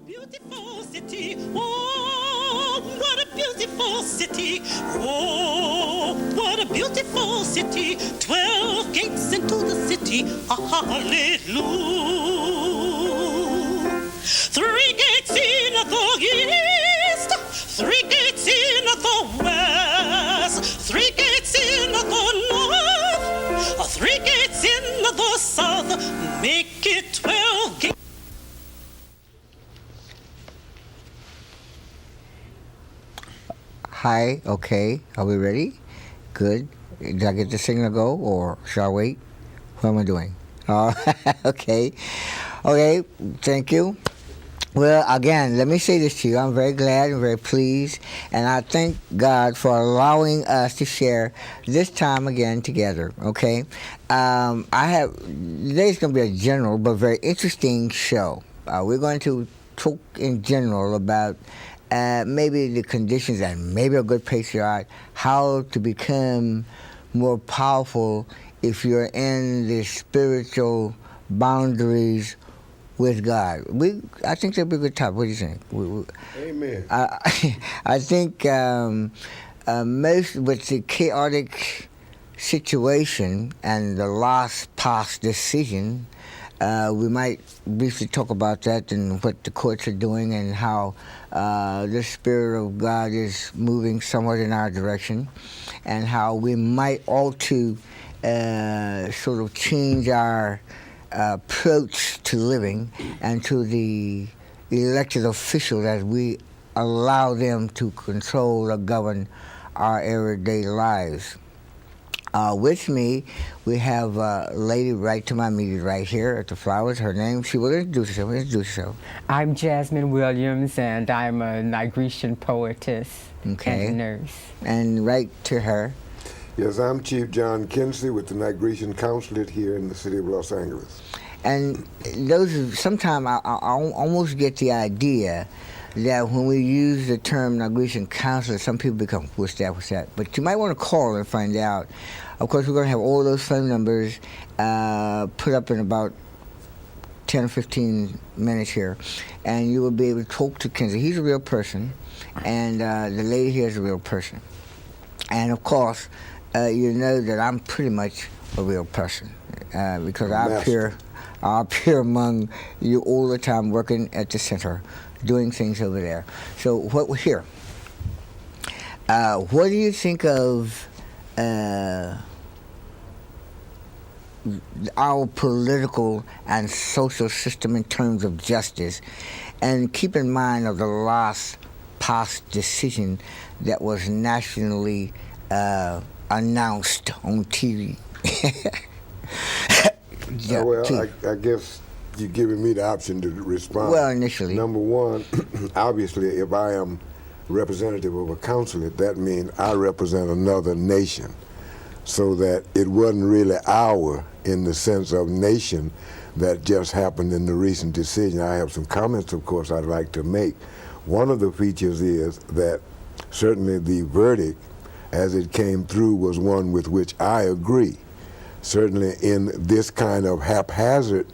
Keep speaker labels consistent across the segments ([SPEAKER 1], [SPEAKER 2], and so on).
[SPEAKER 1] beautiful city. Oh, what a beautiful city. Oh, what a beautiful city. 12 gates into the city. Hallelujah. 3 gates in the east. 3 gates in the west. 3 gates in the north. 3 gates in the south. Make it 12 gates.
[SPEAKER 2] Hi, okay, are we ready? Good. Did I get the signal go, or shall I wait? What am I doing? Okay. Okay, thank you. Well, again, let me say this to you. I'm very glad and very pleased, and I thank God for allowing us to share this time again together, okay? Today's going to be a general but very interesting show. We're going to talk in general about maybe the conditions and maybe a good patriot, how to become more powerful if you're in the spiritual boundaries with God. I think that'd be a good topic. What do you think?
[SPEAKER 3] Amen.
[SPEAKER 2] I think most with the chaotic situation and the last past decision, we might briefly talk about that and what the courts are doing and how the Spirit of God is moving somewhat in our direction, and how we might ought to sort of change our approach to living and to the elected officials as we allow them to control or govern our everyday lives. With me, we have a lady right to my immediate right here at the Flowers. Her name, she will introduce herself.
[SPEAKER 4] I'm Jasmine Williams, and I'm a Nigerian poetess and a nurse.
[SPEAKER 2] And right to her.
[SPEAKER 3] Yes, I'm Chief John Kinsey with the Nigerian Consulate here in the city of Los Angeles.
[SPEAKER 2] And sometimes I almost get the idea that when we use the term Nigerian Consulate, some people become, what's that? But you might want to call and find out. Of course, we're going to have all those phone numbers put up in about 10 or 15 minutes here, and you will be able to talk to Kinsey. He's a real person, and the lady here is a real person. And of course, you know that I'm pretty much a real person because I appear among you all the time, working at the center, doing things over there. So what we're here. What do you think of our political and social system in terms of justice? And keep in mind of the last past decision that was nationally announced on TV.
[SPEAKER 3] I guess you're giving me the option to respond.
[SPEAKER 2] Well, initially.
[SPEAKER 3] Number one, obviously, if I am representative of a consulate, that means I represent another nation. So that it wasn't really our, in the sense of nation, that just happened in the recent decision. I have some comments, of course, I'd like to make. One of the features is that certainly the verdict, as it came through, was one with which I agree. Certainly in this kind of haphazard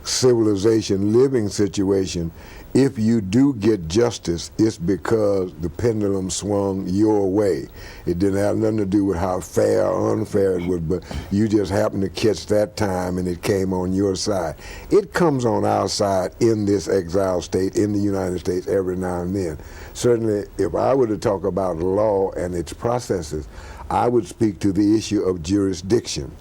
[SPEAKER 3] civilization living situation, if you do get justice, it's because the pendulum swung your way. It didn't have nothing to do with how fair or unfair it was, but you just happened to catch that time and it came on your side. It comes on our side in this exile state, in the United States, every now and then. Certainly, if I were to talk about law and its processes, I would speak to the issue of jurisdiction.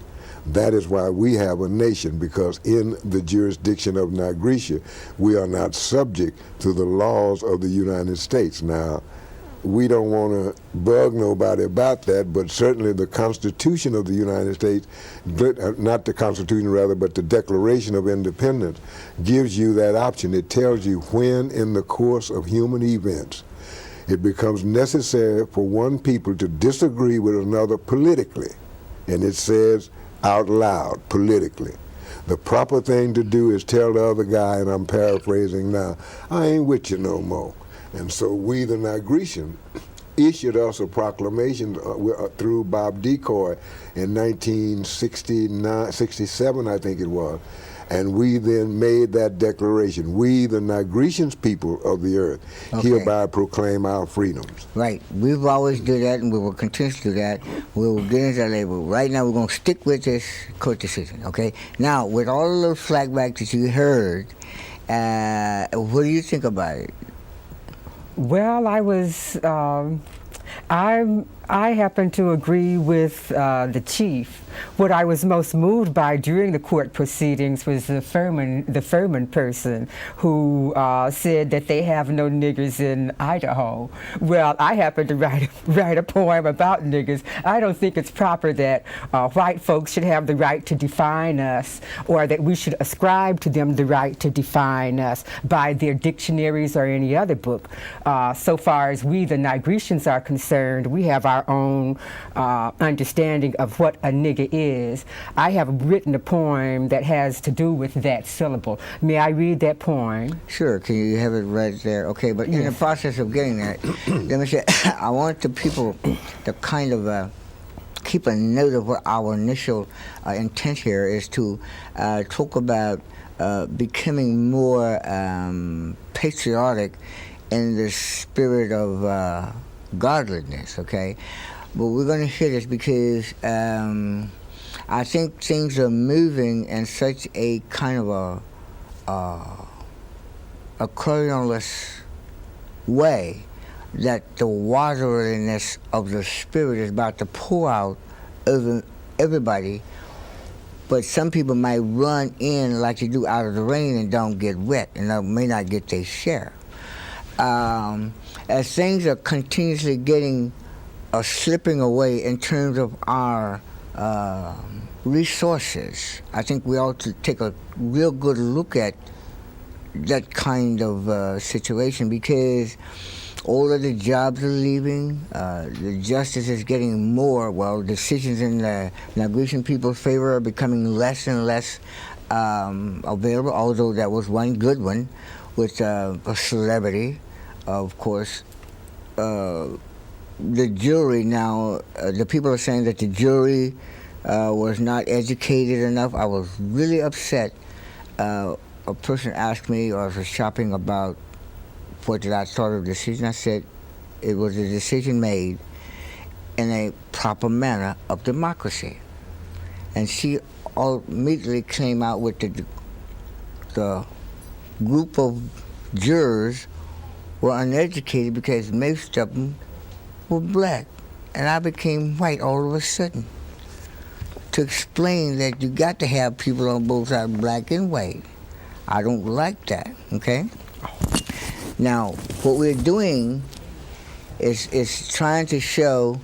[SPEAKER 3] That is why we have a nation, because in the jurisdiction of Nigeria, we are not subject to the laws of the United States. Now, we don't want to bug nobody about that, but certainly the Constitution of the United States, not the Constitution rather, but the Declaration of Independence, gives you that option. It tells you when in the course of human events it becomes necessary for one people to disagree with another politically. And it says out loud, politically. The proper thing to do is tell the other guy, and I'm paraphrasing now, I ain't with you no more. And so we, the Nigerian, issued us a proclamation through Bob Decoy in 1967, I think it was, And we then made that declaration. We, the Nigretians people of the earth, hereby proclaim our freedoms.
[SPEAKER 2] Right. We've always do that, and we will continue to do that. We will get into that later. Right now, we're going to stick with this court decision, okay? Now, with all the little flashbacks that you heard, what do you think about it?
[SPEAKER 4] Well, I happen to agree with the chief. What I was most moved by during the court proceedings was the Furman person who said that they have no niggers in Idaho. Well, I happen to write a poem about niggers. I don't think it's proper that white folks should have the right to define us, or that we should ascribe to them the right to define us by their dictionaries or any other book. So far as we, the Nigretians, are concerned, we have our own understanding of what a nigger is. I have written a poem that has to do with that syllable. May I read that poem?
[SPEAKER 2] Sure. Can you have it right there? Okay, but in the process of getting that, let me say, I want the people to kind of keep a note of what our initial intent here is to talk about becoming more patriotic in the spirit of godliness, okay? But we're going to hear this because I think things are moving in such a kind of a cordonless way that the wateriness of the Spirit is about to pour out over everybody. But some people might run in like they do out of the rain and don't get wet, and they may not get their share. As things are continuously getting slipping away in terms of our resources, I think we ought to take a real good look at that kind of situation, because all of the jobs are leaving, the justice is getting more, well, decisions in the Nigretian people's favor are becoming less and less available, although that was one good one with a celebrity, of course. The jury now, the people are saying that the jury was not educated enough. I was really upset. A person asked me, or I was shopping about what did I thought of the decision. I said it was a decision made in a proper manner of democracy. And she immediately came out with the group of jurors were uneducated because most of them were black, and I became white all of a sudden. To explain that you got to have people on both sides, black and white. I don't like that, okay? Now, what we're doing is trying to show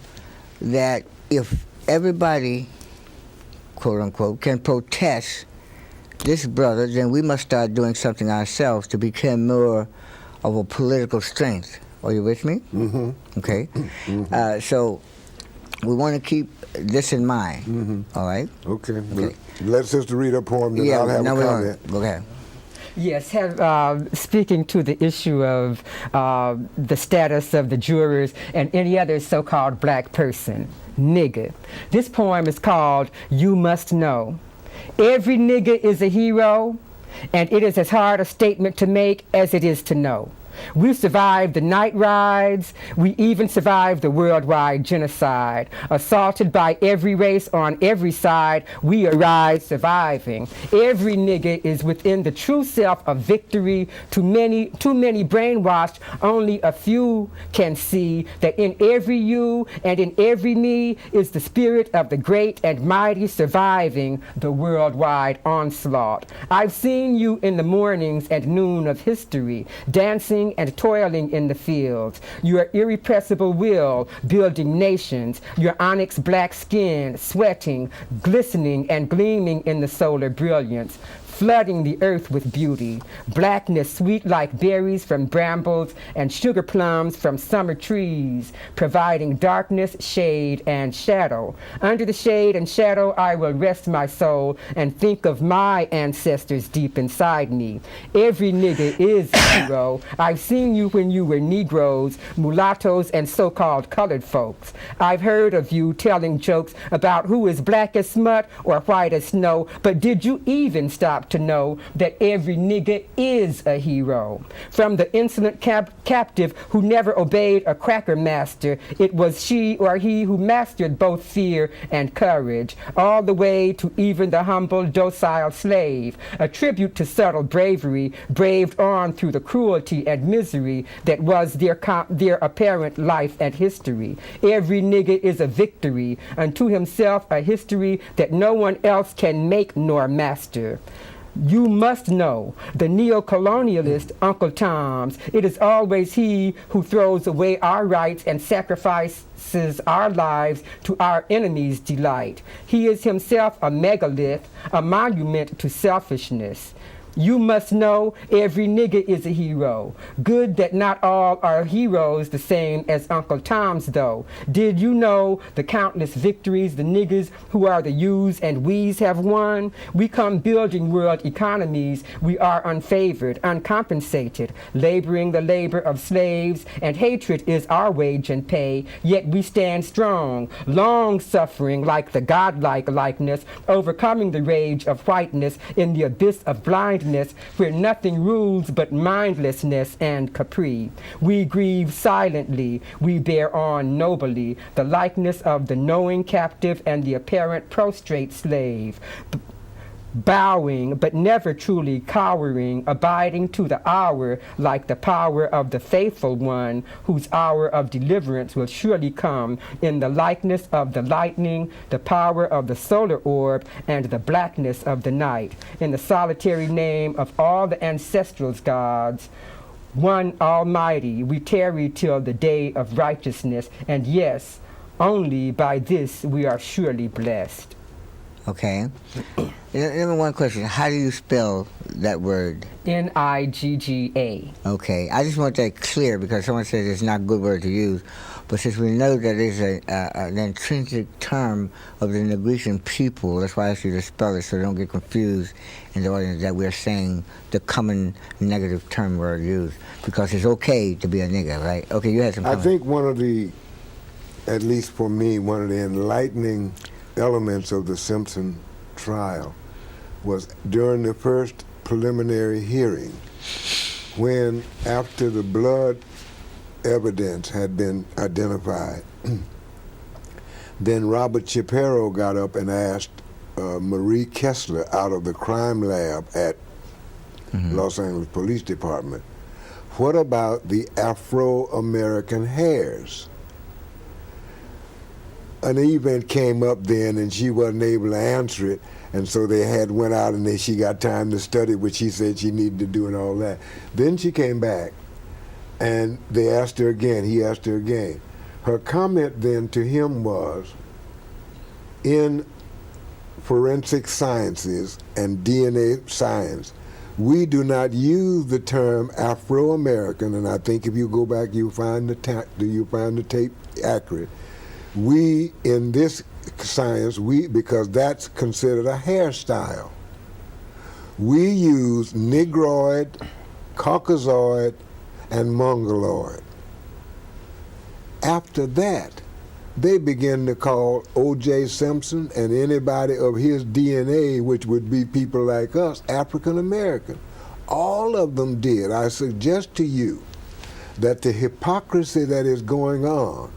[SPEAKER 2] that if everybody, quote unquote, can protest this brother, then we must start doing something ourselves to become more of a political strength. Are you with me?
[SPEAKER 3] Mm-hmm.
[SPEAKER 2] Okay.
[SPEAKER 3] Mm-hmm.
[SPEAKER 2] So we want to keep this in mind. Mm-hmm. All right?
[SPEAKER 3] Okay. Let Sister read a poem, then I'll have a comment.
[SPEAKER 2] Go ahead.
[SPEAKER 4] Yes, speaking to the issue of the status of the jurors and any other so-called black person, nigger. This poem is called You Must Know. Every nigger is a hero, and it is as hard a statement to make as it is to know. We survived the night rides. We even survived the worldwide genocide. Assaulted by every race on every side, we arise surviving. Every nigger is within the true self of victory. Too many brainwashed, only a few can see that in every you and in every me is the spirit of the great and mighty surviving the worldwide onslaught. I've seen you in the mornings and noon of history, dancing and toiling in the fields, your irrepressible will building nations, your onyx black skin sweating, glistening and gleaming in the solar brilliance, flooding the earth with beauty, blackness sweet like berries from brambles and sugar plums from summer trees, providing darkness, shade, and shadow. Under the shade and shadow I will rest my soul and think of my ancestors deep inside me. Every nigger is a hero. I've seen you when you were Negroes, mulattoes, and so-called colored folks. I've heard of you telling jokes about who is black as smut or white as snow, but did you even stop got to know that every nigger is a hero. From the insolent captive who never obeyed a cracker master, it was she or he who mastered both fear and courage, all the way to even the humble, docile slave, a tribute to subtle bravery, braved on through the cruelty and misery that was their apparent life and history. Every nigger is a victory, unto himself a history that no one else can make nor master. You must know, the neo-colonialist Uncle Tom's, it is always he who throws away our rights and sacrifices our lives to our enemies' delight. He is himself a megalith, a monument to selfishness. You must know every nigger is a hero. Good that not all are heroes the same as Uncle Tom's though. Did you know the countless victories the niggers who are the yous and we's have won? We come building world economies. We are unfavored, uncompensated, laboring the labor of slaves, and hatred is our wage and pay. Yet we stand strong, long suffering like the godlike likeness, overcoming the rage of whiteness in the abyss of blindness, where nothing rules but mindlessness and capri. We grieve silently, we bear on nobly, the likeness of the knowing captive and the apparent prostrate slave. Bowing, but never truly cowering, abiding to the hour like the power of the faithful one, whose hour of deliverance will surely come in the likeness of the lightning, the power of the solar orb, and the blackness of the night. In the solitary name of all the ancestral gods, one almighty, we tarry till the day of righteousness, and yes, only by this we are surely blessed.
[SPEAKER 2] Okay. Number one question, how do you spell that word?
[SPEAKER 4] Nigga.
[SPEAKER 2] Okay. I just want that clear because someone says it's not a good word to use. But since we know that it's an intrinsic term of the Negritian people, that's why I asked you to spell it so don't get confused in the audience that we're saying the common negative term word used. Because it's okay to be a nigger, right? Okay, you had some
[SPEAKER 3] I think one of the, at least for me, one of the enlightening elements of the Simpson trial was during the first preliminary hearing, when after the blood evidence had been identified, then Robert Shapiro got up and asked Marie Kessler out of the crime lab at Los Angeles Police Department, what about the Afro-American hairs? An event came up then and she wasn't able to answer it, and so they went out and she got time to study what she said she needed to do and all that. Then she came back and they asked her again, he asked her again. Her comment then to him was, in forensic sciences and DNA science, we do not use the term Afro-American, and I think if you go back you'll find the tape accurate. We, in this science, because that's considered a hairstyle, we use Negroid, Caucasoid, and Mongoloid. After that, they begin to call O.J. Simpson and anybody of his DNA, which would be people like us, African American. All of them did. I suggest to you that the hypocrisy that is going on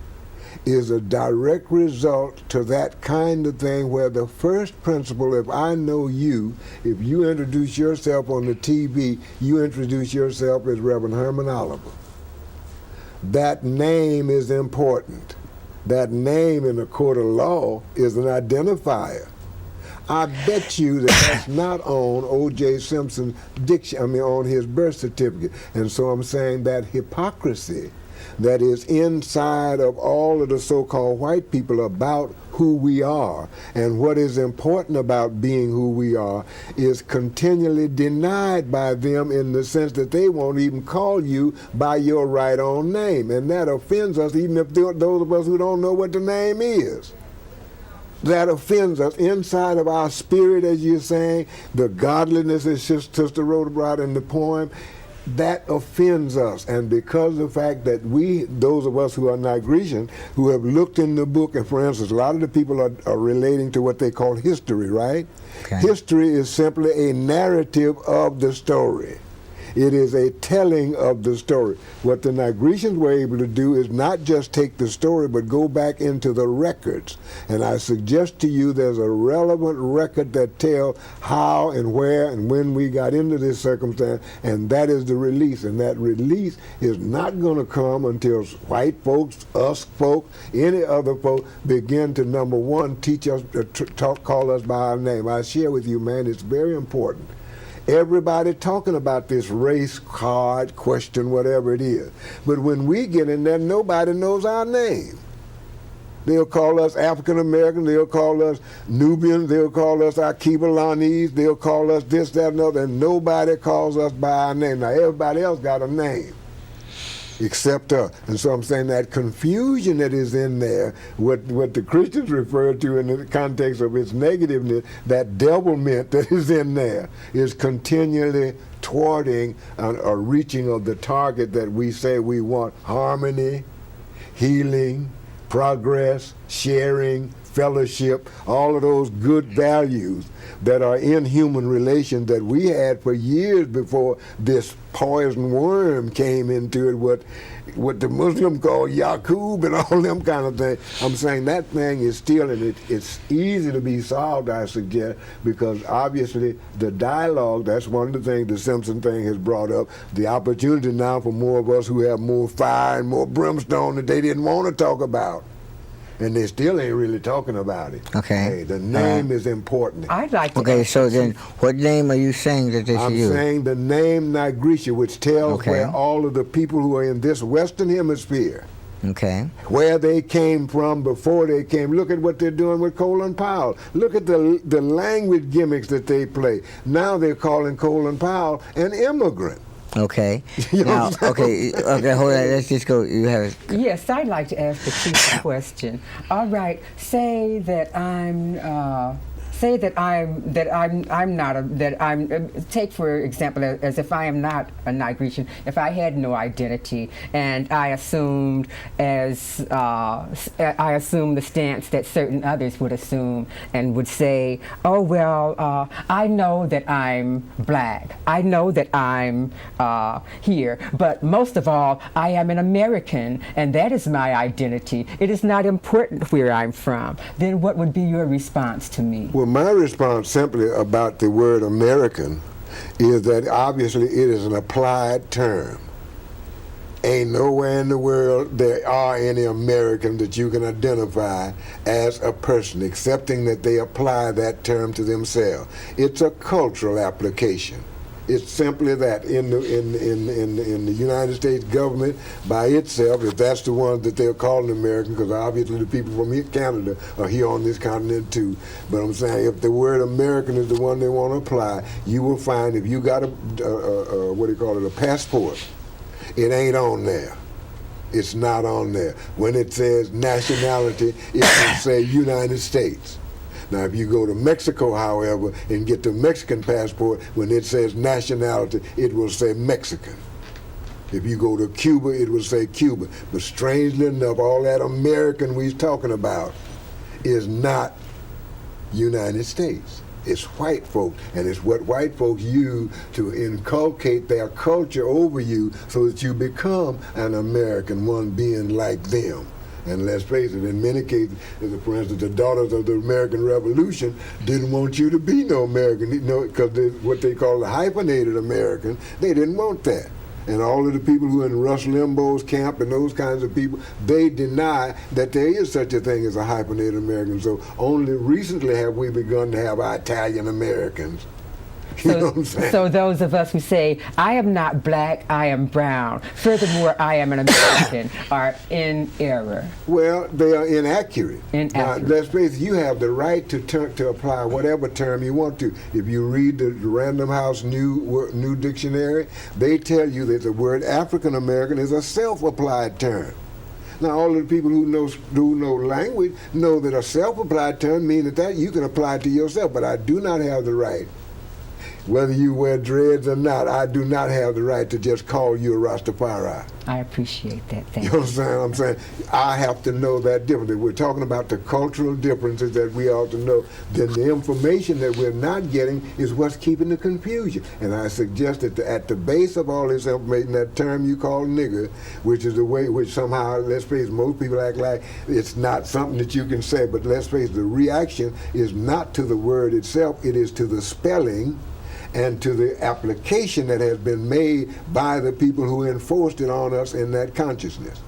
[SPEAKER 3] is a direct result to that kind of thing where the first principle, if I know you, if you introduce yourself on the TV, you introduce yourself as Reverend Herman Oliver. That name is important. That name in a court of law is an identifier. I bet you that's not on O.J. Simpson's on his birth certificate. And so I'm saying that hypocrisy that is inside of all of the so-called white people about who we are and what is important about being who we are is continually denied by them in the sense that they won't even call you by your right on name. And that offends us, even if those of us who don't know what the name is. That offends us inside of our spirit, as you're saying, the godliness, as Sister wrote about in the poem. that offends us. And because of the fact that we, those of us who are Nigresian, who have looked in the book, and for instance, a lot of the people are relating to what they call history, right?
[SPEAKER 2] Okay.
[SPEAKER 3] History is simply a narrative of the story. It is a telling of the story. What the Nigresians were able to do is not just take the story, but go back into the records. And I suggest to you there's a relevant record that tells how and where and when we got into this circumstance, and that is the release. And that release is not going to come until white folks, us folk, any other folk begin to, number one, teach us, call us by our name. I share with you, man, it's very important. Everybody talking about this race card question, whatever it is. But when we get in there, nobody knows our name. They'll call us African American, they'll call us Nubians, they'll call us Akibalanese, they'll call us this, that, and other, and nobody calls us by our name. Now everybody else got a name except us. And so I'm saying that confusion that is in there, what the Christians refer to in the context of its negativeness, that devilment that is in there is continually thwarting a reaching of the target that we say we want: harmony, healing, progress, sharing, fellowship, all of those good values that are in human relations that we had for years before this poison worm came into it, what the Muslim call Yaqub and all them kind of things. I'm saying that thing is still, and it's easy to be solved, I suggest, because obviously the dialogue, that's one of the things the Simpson thing has brought up, the opportunity now for more of us who have more fire and more brimstone that they didn't want to talk about. And they still ain't really talking about it.
[SPEAKER 2] Okay.
[SPEAKER 3] Hey, the name is important.
[SPEAKER 4] I'd like to
[SPEAKER 2] Okay,
[SPEAKER 4] ask
[SPEAKER 2] so
[SPEAKER 4] you
[SPEAKER 2] then what name are you saying that they should
[SPEAKER 3] I'm
[SPEAKER 2] use?
[SPEAKER 3] saying the name Nigretia, which tells
[SPEAKER 2] Okay.
[SPEAKER 3] where all of the people who are in this Western Hemisphere,
[SPEAKER 2] Okay.
[SPEAKER 3] where they came from before they came. Look at what they're doing with Colin Powell. Look at the language gimmicks that they play. Now they're calling Colin Powell an immigrant.
[SPEAKER 2] Okay.
[SPEAKER 3] You know
[SPEAKER 2] Now,
[SPEAKER 3] what I'm
[SPEAKER 2] okay, hold on. Let's just go. You have.
[SPEAKER 4] Yes, I'd like to ask the chief a question. All right, say that I'm take for example as if I am not a Nigresian, if I had no identity and I assumed the stance that certain others would assume and would say, oh well, I know that I'm black, I know that I'm here, but most of all I am an American and that is my identity. It is not important where I'm from. Then what would be your response to me?
[SPEAKER 3] Well, my response simply about the word American is that obviously it is an applied term. Ain't nowhere in the world there are any Americans that you can identify as a person, excepting that they apply that term to themselves. It's a cultural application. It's simply that in the United States government by itself, if that's the ones that they're calling American, because obviously the people from Canada are here on this continent too. But I'm saying if the word American is the one they want to apply, you will find if you got a passport, it ain't on there. It's not on there. When it says nationality, it will say United States. Now, if you go to Mexico, however, and get the Mexican passport, when it says nationality, it will say Mexican. If you go to Cuba, it will say Cuba. But strangely enough, all that American we're talking about is not United States. It's white folks, and it's what white folks use to inculcate their culture over you so that you become an American, one being like them. And let's face it, in many cases, for instance, the daughters of the American Revolution didn't want you to be no American, because what they call the hyphenated American, they didn't want that. And all of the people who are in Rush Limbaugh's camp and those kinds of people, they deny that there is such a thing as a hyphenated American. So only recently have we begun to have our Italian Americans. You know what I'm saying?
[SPEAKER 4] So those of us who say, I am not black, I am brown, furthermore, I am an American, are in error.
[SPEAKER 3] Well, they are inaccurate.
[SPEAKER 4] Inaccurate.
[SPEAKER 3] Now, let's face it, you have the right to apply whatever term you want to. If you read the Random House New Dictionary, they tell you that the word African American is a self-applied term. Now, all of the people who know language know that a self-applied term means that you can apply it to yourself, but I do not have the right whether you wear dreads or not, I do not have the right to just call you a Rastafari.
[SPEAKER 4] I appreciate that. Thank
[SPEAKER 3] You
[SPEAKER 4] you.
[SPEAKER 3] understand what I'm saying? I have to know that differently. We're talking about the cultural differences that we ought to know. Then the information that we're not getting is what's keeping the confusion. And I suggest that at the base of all this information, that term you call nigger, which is the way which somehow, let's face it, most people act like it's not something that you can say, but let's face it, the reaction is not to the word itself, it is to the spelling and to the application that has been made by the people who enforced it on us in that consciousness.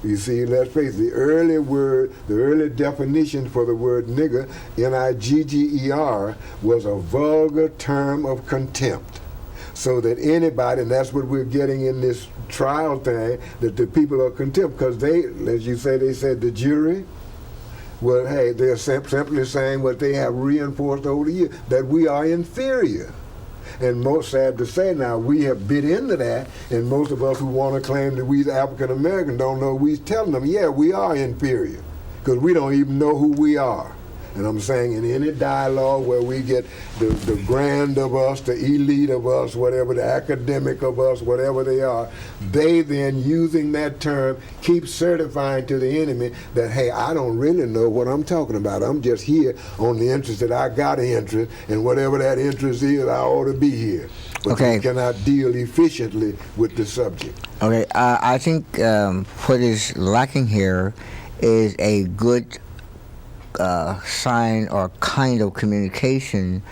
[SPEAKER 3] You see, let's face it, the early word, the early definition for the word nigger, N-I-G-G-E-R, was a vulgar term of contempt. So that anybody, and that's what we're getting in this trial thing, that the people are contempt, because they, as you say, they said the jury, well, hey, they're simply saying what they have reinforced over the years, that we are inferior. And most sad to say now, we have bit into that, and most of us who want to claim that we're African American don't know. We're telling them, yeah, we are inferior, because we don't even know who we are. And I'm saying in any dialogue where we get the grand of us, the elite of us, whatever, the academic of us, whatever they are, they then, using that term, keep certifying to the enemy that, hey, I don't really know what I'm talking about. I'm just here on the interest that I got an interest, and whatever that interest is, I ought to be here. But
[SPEAKER 2] Okay.
[SPEAKER 3] we cannot deal efficiently with the subject.
[SPEAKER 2] Okay, I think what is lacking here is a good sign or kind of communication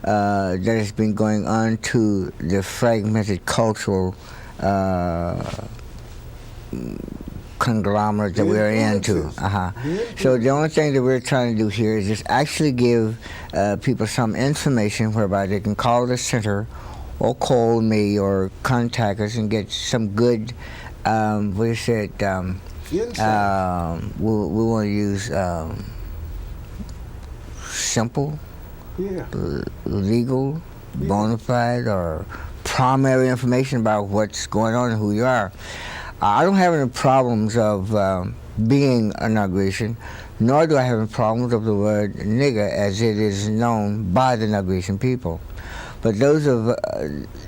[SPEAKER 2] that has been going on to the fragmented cultural conglomerate that we're into. So the only thing that we're trying to do here is just actually give people some information whereby they can call the center or call me or contact us and get some good, what is it,
[SPEAKER 3] Insight.
[SPEAKER 2] we want to use simple,
[SPEAKER 3] Yeah.
[SPEAKER 2] legal, bona fide, or primary information about what's going on and who you are. I don't have any problems of being a Nigerian, nor do I have any problems of the word nigger as it is known by the Nigerian people. But those of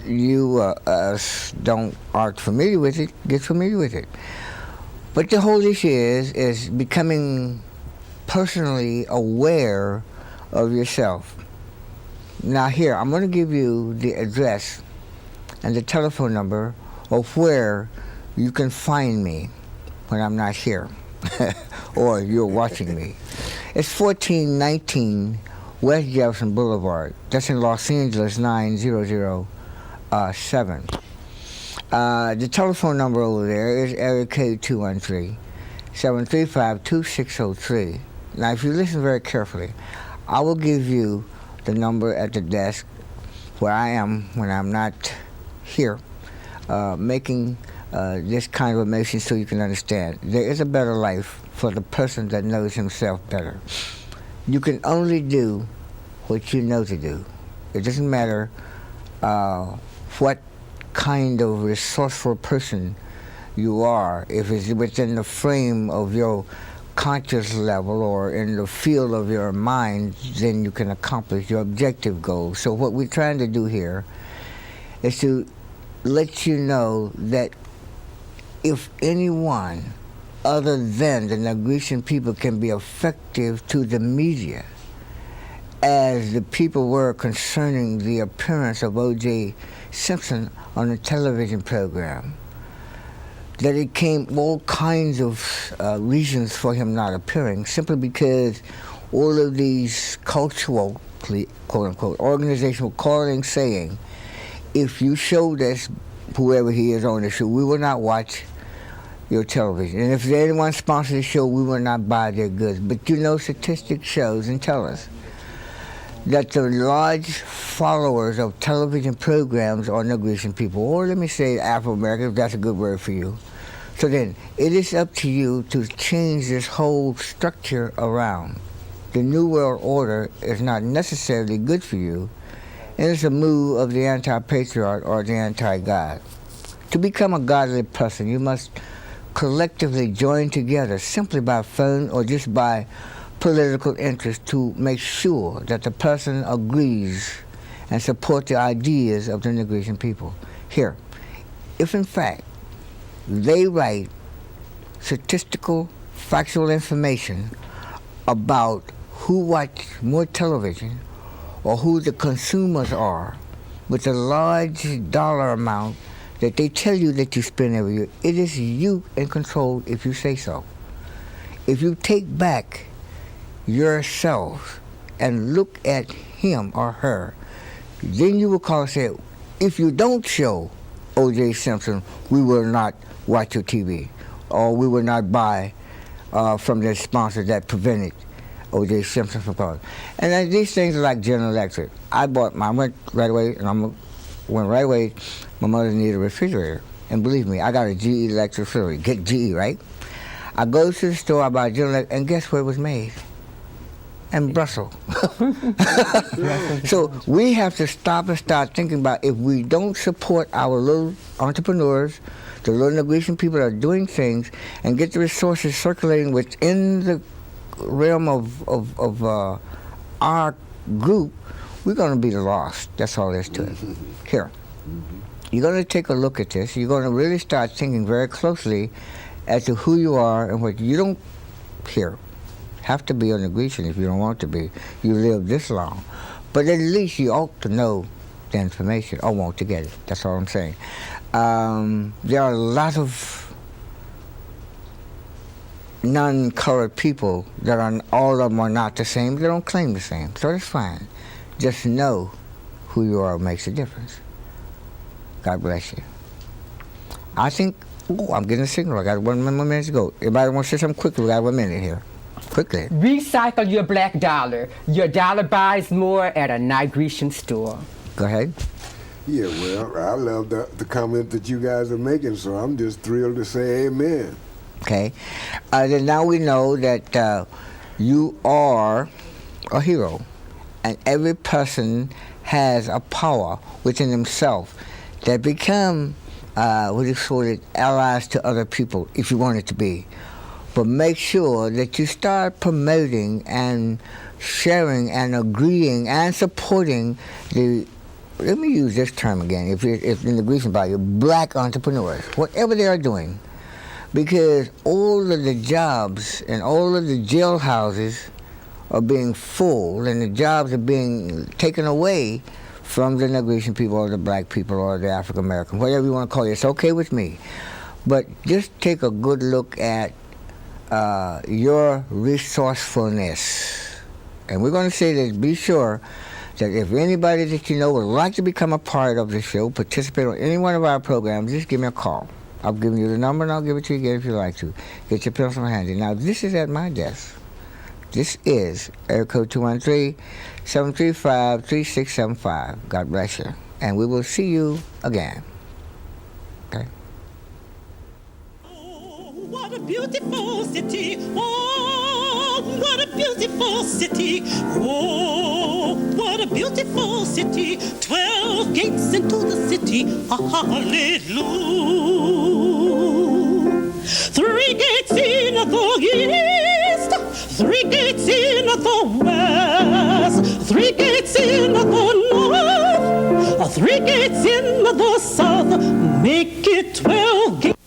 [SPEAKER 2] you us aren't familiar with it, get familiar with it. But the whole issue is becoming personally aware of yourself. Now here, I'm going to give you the address and the telephone number of where you can find me when I'm not here or you're watching me. It's 1419 West Jefferson Boulevard. That's in Los Angeles, 9007. The telephone number over there is area code 213-735-2603. Now, if you listen very carefully, I will give you the number at the desk where I am when I'm not here, making this kind of information so you can understand. There is a better life for the person that knows himself better. You can only do what you know to do. It doesn't matter what kind of resourceful person you are, if it's within the frame of your conscious level or in the field of your mind, then you can accomplish your objective goals. So what we're trying to do here is to let you know that if anyone other than the Nigerian people can be effective to the media, as the people were concerning the appearance of O.J. Simpson on a television program, that it came all kinds of reasons for him not appearing, simply because all of these cultural, quote-unquote, organizational calling saying, if you showed us whoever he is on the show, we will not watch your television. And if anyone sponsors the show, we will not buy their goods. But you know, statistics shows and tell us that the large followers of television programs are Nigerian people, or let me say Afro-American, if that's a good word for you. So then, it is up to you to change this whole structure around. The New World Order is not necessarily good for you, and it's a move of the anti-patriot or the anti-God. To become a godly person, you must collectively join together simply by phone or just by political interest to make sure that the person agrees and support the ideas of the Negrition people. Here, if in fact they write statistical, factual information about who watch more television or who the consumers are with a large dollar amount that they tell you that you spend every year, it is you in control if you say so. If you take back yourself and look at him or her, then you will call and say, if you don't show O.J. Simpson, we will not watch your TV, or we will not buy from the sponsor that prevented O.J. Simpson from calling. And then these things are like General Electric. I went right away, and went right away. My mother needed a refrigerator, and believe me, I got a GE electric refrigerator. Get GE, right? I go to the store, I buy General Electric, and guess where it was made? In Brussels. So we have to stop and start thinking about, if we don't support our little entrepreneurs, the little Negrition people that are doing things, and get the resources circulating within the realm of our group, we're going to be lost. That's all there is to it. Here, you're going to take a look at this. You're going to really start thinking very closely as to who you are and what you don't have to be a Negrition if you don't want to be. You live this long. But at least you ought to know the information or want to get it. That's all I'm saying. There are a lot of non-colored people that are, all of them are not the same. They don't claim the same, so that's fine. Just know who you are makes a difference. God bless you. I think, I'm getting a signal. I got 1 minute to go. Everybody want to say something quickly? We got 1 minute here. Quickly.
[SPEAKER 4] Recycle your black dollar. Your dollar buys more at a Negrition store.
[SPEAKER 2] Go ahead.
[SPEAKER 3] Yeah, well, I love the comment that you guys are making, so I'm just thrilled to say amen.
[SPEAKER 2] Okay. Then now we know that you are a hero, and every person has a power within himself that become allies to other people, if you want it to be. But make sure that you start promoting and sharing and agreeing and supporting the, let me use this term again, if in the Grecian value, black entrepreneurs, whatever they are doing. Because all of the jobs and all of the jailhouses are being full, and the jobs are being taken away from the Negrition people or the black people or the African American, whatever you want to call it. It's okay with me. But just take a good look at your resourcefulness. And we're going to say this, be sure that if anybody that you know would like to become a part of the show, participate on any one of our programs, just give me a call. I'll give you the number and I'll give it to you again if you like to. Get your pencil handy. Now, this is at my desk. This is area code 213-735-3675. God bless you. And we will see you again. Okay?
[SPEAKER 1] Oh, what a beautiful city. Oh, what a beautiful city. Oh, what a beautiful city. 12 gates into the city. Hallelujah. 3 gates in the east, 3 gates in the west, 3 gates in the north, 3 gates in the south. Make it 12 gates.